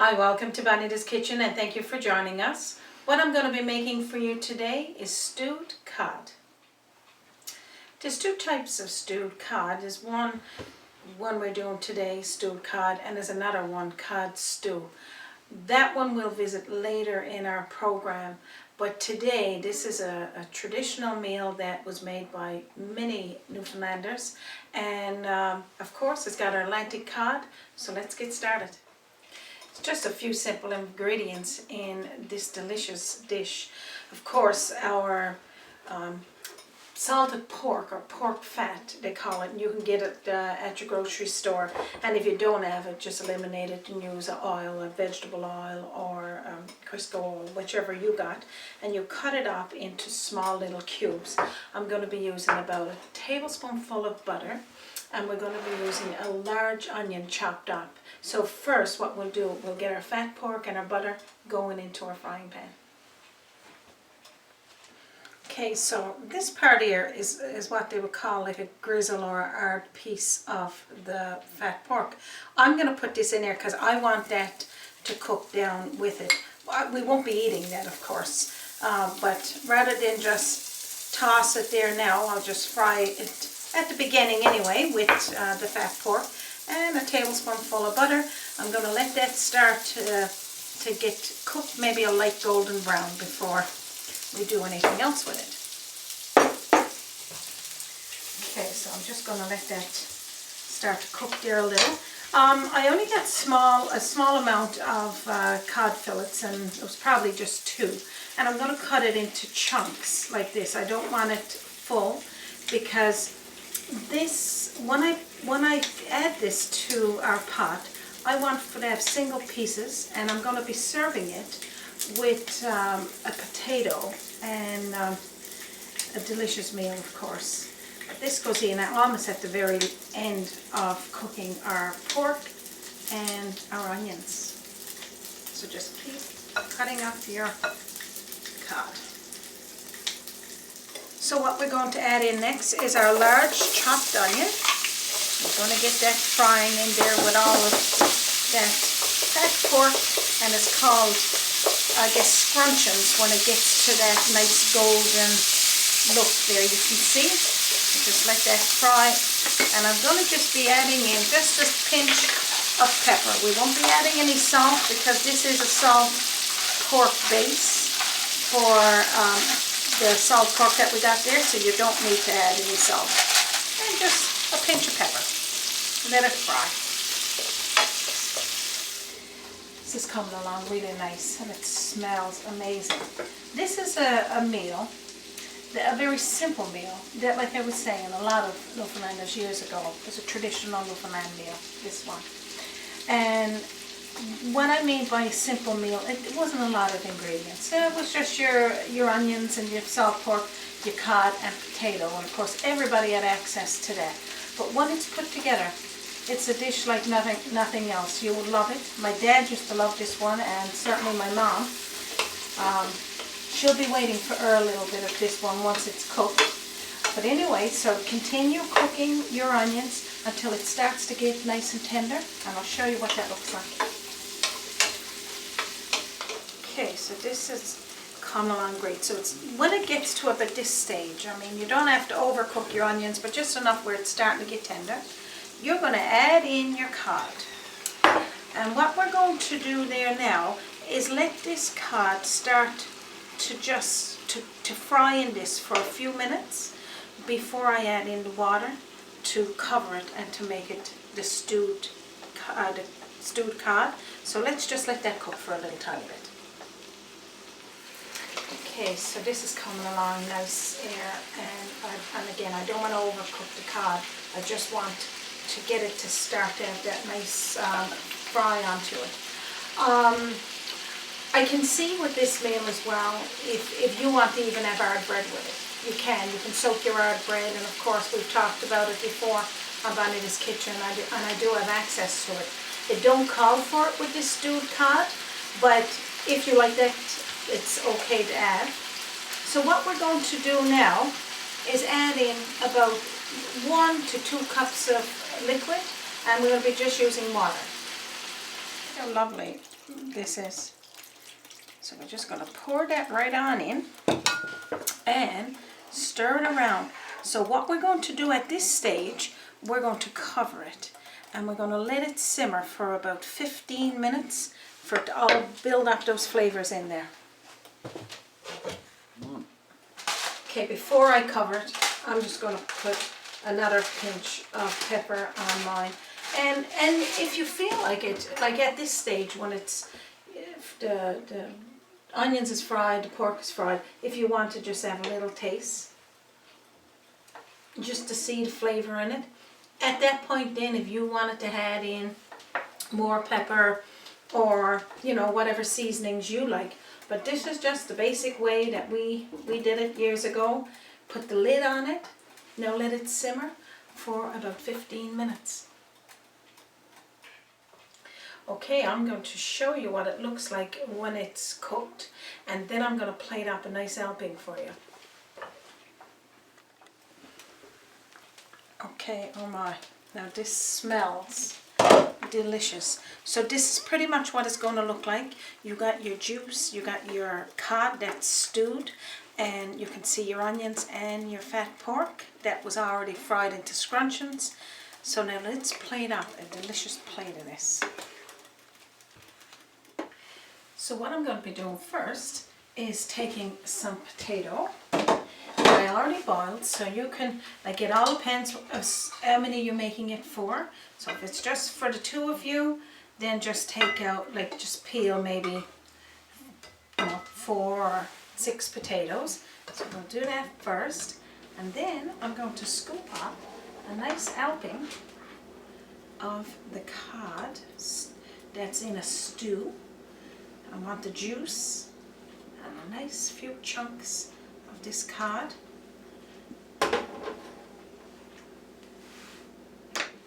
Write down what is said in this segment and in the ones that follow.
Hi, welcome to Bonita's Kitchen and thank you for joining us. What I'm going to be making for you today is stewed cod. There's two types of stewed cod. There's one we're doing today, stewed cod, and there's another one, cod stew. That one we'll visit later in our program, but today this is a traditional meal that was made by many Newfoundlanders, and of course it's got our Atlantic cod, so let's get started. Just a few simple ingredients in this delicious dish. Of course, our salted pork, or pork fat they call it, and you can get it at your grocery store, and if you don't have it, just eliminate it and use oil, a vegetable oil or Crisco oil, whichever you got, and you cut it up into small little cubes. I'm going to be using about a tablespoonful of butter, and we're going to be using a large onion chopped up. So first what we'll do, we'll get our fat pork and our butter going into our frying pan. Okay, so this part here is what they would call like a grizzle or a hard piece of the fat pork. I'm going to put this in there because I want that to cook down with it. We won't be eating that, of course, but rather than just toss it there now, I'll just fry it at the beginning anyway with the fat pork and a tablespoonful of butter. I'm going to let that start to get cooked, maybe a light golden brown before we do anything else with it. Okay, so I'm just going to let that start to cook there a little. I only got a small amount of cod fillets, and it was probably just two. And I'm going to cut it into chunks like this. I don't want it full because this, when I add this to our pot, I want to have single pieces, and I'm going to be serving it with a potato and a delicious meal, of course. This goes in almost at the very end of cooking our pork and our onions. So just keep cutting up your cod. So what we're going to add in next is our large chopped onion. We're going to get that frying in there with all of that fat pork, and it's called, I guess, scrunchions when it gets to that nice golden look there. You can see. Just let that fry, and I'm going to just be adding in just a pinch of pepper. We won't be adding any salt because this is a salt pork base for the salt pork that we got there, so you don't need to add any salt. And just a pinch of pepper. Let it fry. This is coming along really nice, and it smells amazing. This is a meal, a very simple meal that, like I was saying, a lot of Newfoundlanders years ago, was a traditional Newfoundland meal, this one. And what I mean by a simple meal, it wasn't a lot of ingredients. It was just your onions and your salt pork, your cod and potato, and of course everybody had access to that. But when it's put together, it's a dish like nothing else. You will love it. My dad used to love this one, and certainly my mom. She'll be waiting for a little bit of this one once it's cooked. But anyway, so continue cooking your onions until it starts to get nice and tender, and I'll show you what that looks like. Okay, so this is come along great. So it's when it gets to about this stage, I mean, you don't have to overcook your onions, but just enough where it's starting to get tender. You're going to add in your cod. And what we're going to do there now is let this cod start to fry in this for a few minutes before I add in the water to cover it and to make it the stewed cod. So let's just let that cook for a little tiny bit. Okay, so this is coming along nice here, and again, I don't want to overcook the cod. I just want to get it to start to have that nice fry onto it. I can see with this meal as well, if you want to even have hard bread with it, you can soak your hard bread, and of course we've talked about it before on Bonita's Kitchen, and I do have access to it. It don't call for it with this stewed cod, but if you like that, it's okay to add. So what we're going to do now is add in about 1 to 2 cups of liquid, and we're going to be just using water. They're lovely. this is. So we're just going to pour that right on in and stir it around. So what we're going to do at this stage, we're going to cover it and we're going to let it simmer for about 15 minutes for it to all build up those flavors in there. Okay, before I cover it, I'm just going to put another pinch of pepper on mine. And if you feel like it, like at this stage when it's, if the onions is fried, the pork is fried, if you want to just have a little taste, just to see the flavor in it. At that point then, if you wanted to add in more pepper or, you know, whatever seasonings you like. But this is just the basic way that we did it years ago. Put the lid on it, now let it simmer for about 15 minutes. Okay, I'm going to show you what it looks like when it's cooked, and then I'm going to plate up a nice helping for you. Okay, oh my, now this smells delicious. So this is pretty much what it's going to look like. You got your juice, you got your cod that's stewed, and you can see your onions and your fat pork that was already fried into scrunchions. So now let's plate up a delicious plate of this. So what I'm going to be doing first is taking some potato that I already boiled. So you can, like, it all depends how many you're making it for. So if it's just for the two of you, then just take out, like, just peel maybe, you know, 4 or 6 potatoes. So we'll do that first, and then I'm going to scoop up a nice helping of the cod that's in a stew. I want the juice and a nice few chunks of this cod.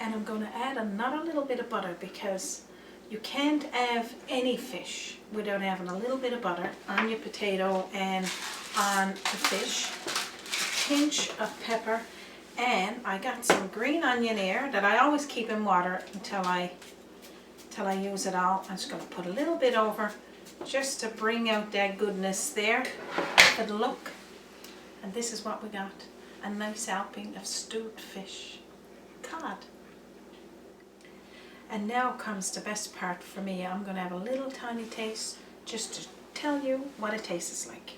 And I'm going to add another little bit of butter, because you can't have any fish without having a little bit of butter on your potato and on the fish. A pinch of pepper, and I got some green onion here that I always keep in water until I use it all. I'm just going to put a little bit over just to bring out that goodness there for the look. And this is what we got, a nice helping of stewed fish, cod. And now comes the best part for me. I'm going to have a little tiny taste just to tell you what it tastes like.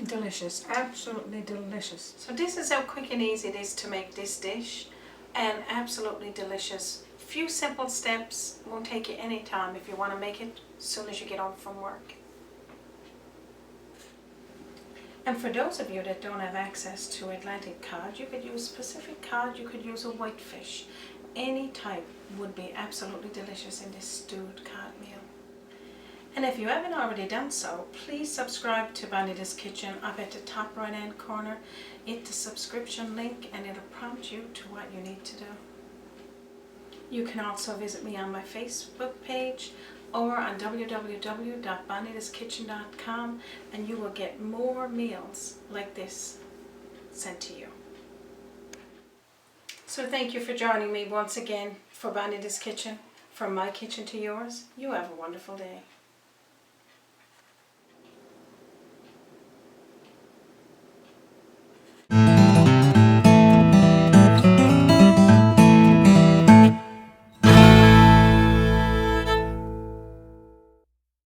Delicious, absolutely delicious. So this is how quick and easy it is to make this dish, and absolutely delicious. Few simple steps, won't take you any time if you want to make it as soon as you get home from work. And for those of you that don't have access to Atlantic cod, you could use Pacific cod, you could use a whitefish. Any type would be absolutely delicious in this stewed cod meal. And if you haven't already done so, please subscribe to Bonita's Kitchen up at the top right hand corner. Hit the subscription link and it'll prompt you to what you need to do. You can also visit me on my Facebook page or on www.bonitaskitchen.com, and you will get more meals like this sent to you. So thank you for joining me once again for Bonita's Kitchen. From my kitchen to yours, you have a wonderful day.